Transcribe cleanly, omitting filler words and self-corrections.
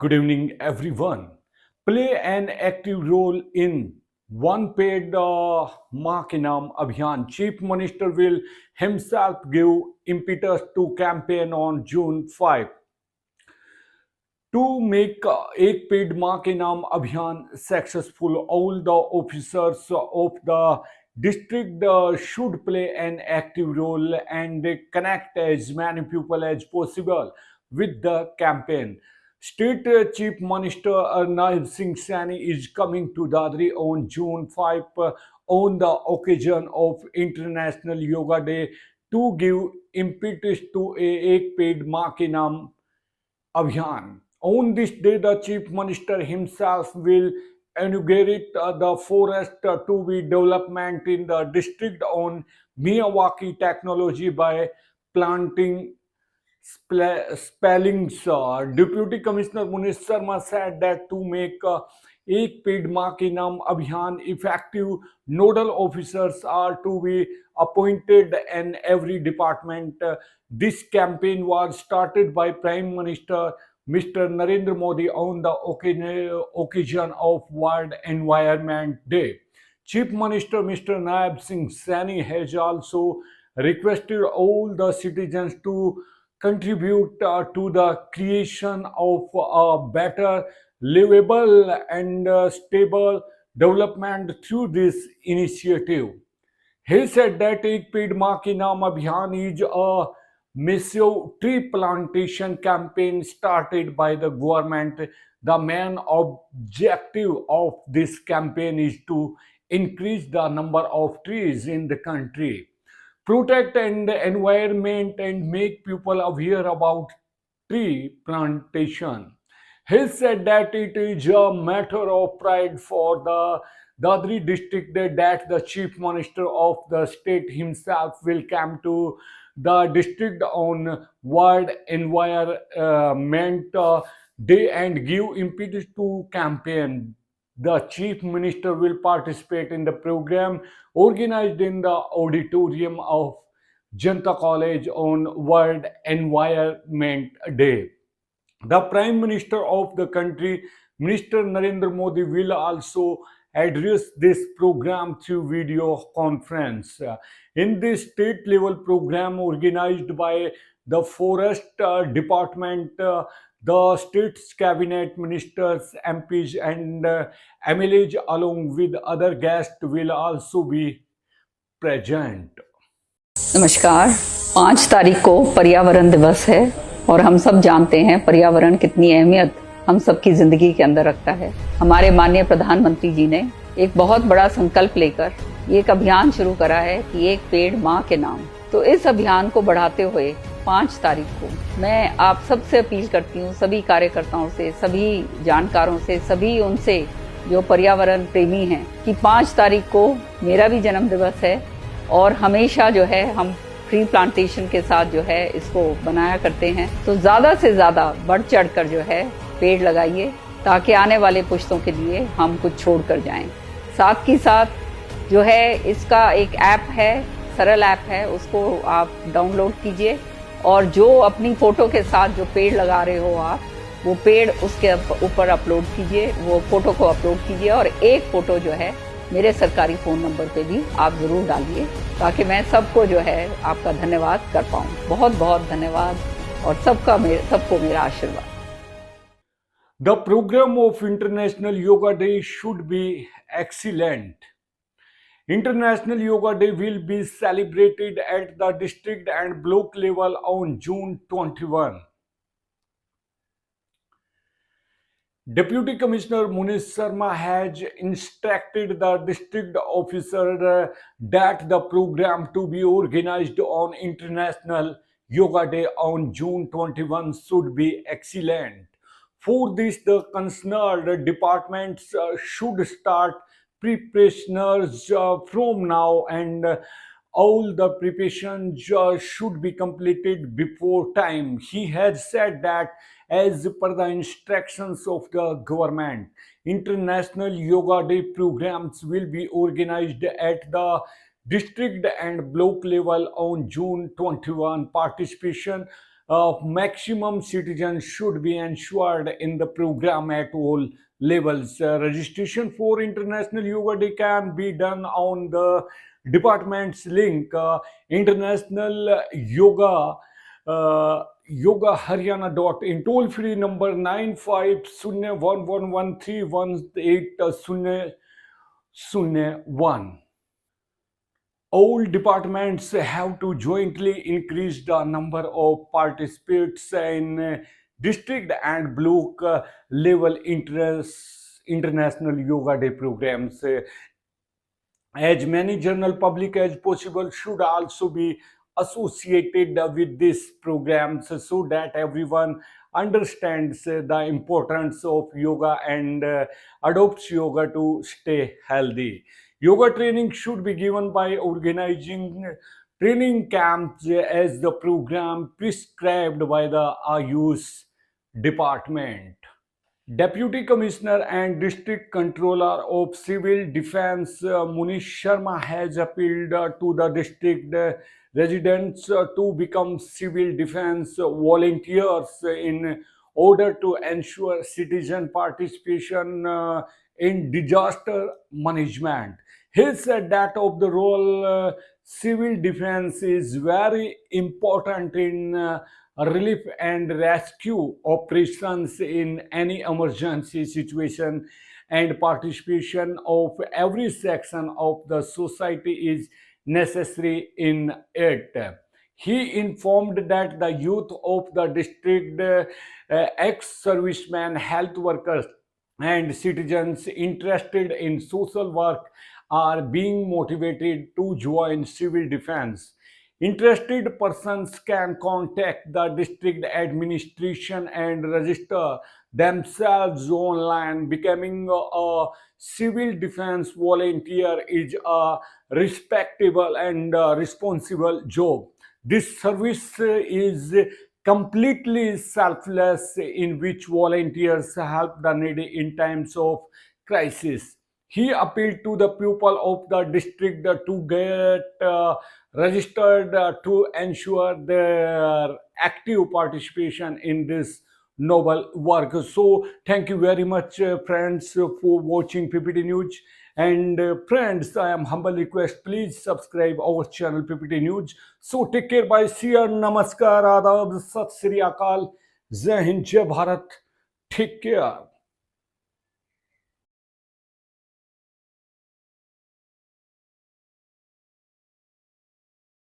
Good evening, everyone. Play an active role in one paid Maa Ke Naam Abhiyan. Chief Minister will himself give impetus to campaign on June 5 to make Ek Paid Maa Ke Naam Abhiyan successful. All the officers of the district should play an active role and connect as many people as possible with the campaign. State Chief Minister Naib Singh Saini is coming to Dadri on June 5 on the occasion of International Yoga Day to give impetus to a Ek Paid Maa Ke Naam Abhiyan. On this day, the Chief Minister himself will inaugurate the forest to be development in the district on Miyawaki technology by planting spellings. Deputy Commissioner Munish Sharma said that to make Ek Paid Maa Ke Naam Abhiyan effective, nodal officers are to be appointed in every department. This campaign was started by Prime Minister Mr. Narendra Modi on the occasion of World Environment Day. Chief Minister Mr. Naib Singh Saini has also requested all the citizens to contribute to the creation of a better, livable, and stable development through this initiative. He said that Ek Peed Maa Ke Naam Abhiyan is a massive tree plantation campaign started by the government. The main objective of this campaign is to increase the number of trees in the country, protect and the environment, and make people aware about tree plantation. He said that it is a matter of pride for the Dadri district that the chief minister of the state himself will come to the district on World Environment Day and give impetus to campaign. The chief minister will participate in the program organized in the auditorium of Janta College on World Environment Day. The Prime Minister of the country, Minister Narendra Modi, will also address this program through video conference. In this state level program organized by the Forest Department, the state's cabinet ministers, MPs, and MLAs, along with other guests, will also be present. नमस्कार। 5 तारीख को पर्यावरण दिवस है और हम सब जानते हैं पर्यावरण कितनी अहमियत हम सबकी जिंदगी के अंदर रखता है। हमारे माननीय प्रधानमंत्री जी ने एक बहुत बड़ा संकल्प लेकर एक अभियान शुरू करा है कि एक पेड़ माँ के नाम। तो इस अभियान को बढ़ाते हुए 5 तारीख को मैं आप सबसे अपील करती हूँ, सभी कार्यकर्ताओं से, सभी जानकारों से, सभी उनसे जो पर्यावरण प्रेमी हैं, कि 5 तारीख को मेरा भी जन्म दिवस है और हमेशा जो है हम ट्री प्लांटेशन के साथ जो है इसको बनाया करते हैं। तो ज़्यादा से ज़्यादा बढ़ चढ़ कर जो है पेड़ लगाइए ताकि आने वाले पुश्तों के लिए हम कुछ छोड़ कर जाएं। साथ ही साथ जो है इसका एक ऐप है, सरल ऐप है, उसको आप डाउनलोड कीजिए और जो अपनी फ़ोटो के साथ जो पेड़ लगा रहे हो आप, वो पेड़ उसके ऊपर अपलोड कीजिए, वो फ़ोटो को अपलोड कीजिए और एक फ़ोटो जो है मेरे सरकारी फ़ोन नंबर पे भी आप ज़रूर डालिए ताकि मैं सबको जो है आपका धन्यवाद कर पाऊँ। बहुत बहुत धन्यवाद और सबको मेरा आशीर्वाद। The program of International Yoga Day should be excellent. International Yoga Day will be celebrated at the district and block level on June 21. Deputy Commissioner Munish Sharma has instructed the district officer that the program to be organized on International Yoga Day on June 21 should be excellent. For this, the concerned departments should start preparations from now, and all the preparations should be completed before time. He has said that as per the instructions of the government, International Yoga Day programs will be organized at the district and block level on June 21. Participation maximum citizens should be ensured in the program at all levels. Registration for International Yoga Day can be done on the department's link, International Yoga Haryana.in, toll free number 950111311801. All departments have to jointly increase the number of participants in district and block level international yoga day programs. As many general public as possible should also be associated with these programs so that everyone understands the importance of yoga and adopts yoga to stay healthy. Yoga training should be given by organizing training camps as the program prescribed by the Ayush department. Deputy Commissioner and District Controller of Civil Defence Munish Sharma has appealed to the district residents to become civil defence volunteers in order to ensure citizen participation in disaster management. He said that of the role civil defense is very important in relief and rescue operations in any emergency situation, and participation of every section of the society is necessary in it. He informed that the youth of the district, ex-servicemen, health workers, and citizens interested in social work are being motivated to join civil defense. Interested persons can contact the district administration and register themselves online. Becoming a civil defense volunteer is a respectable and responsible job. This service is completely selfless, in which volunteers help the needy in times of crisis. He appealed to the people of the district to get registered to ensure their active participation in this noble work. So, thank you very much, friends, for watching PPT News. And friends, I am humble request, please subscribe our channel PPT News. So, take care, bye, see you, namaskar, adab, sat sri akal, jai hind, jai bharat, take care.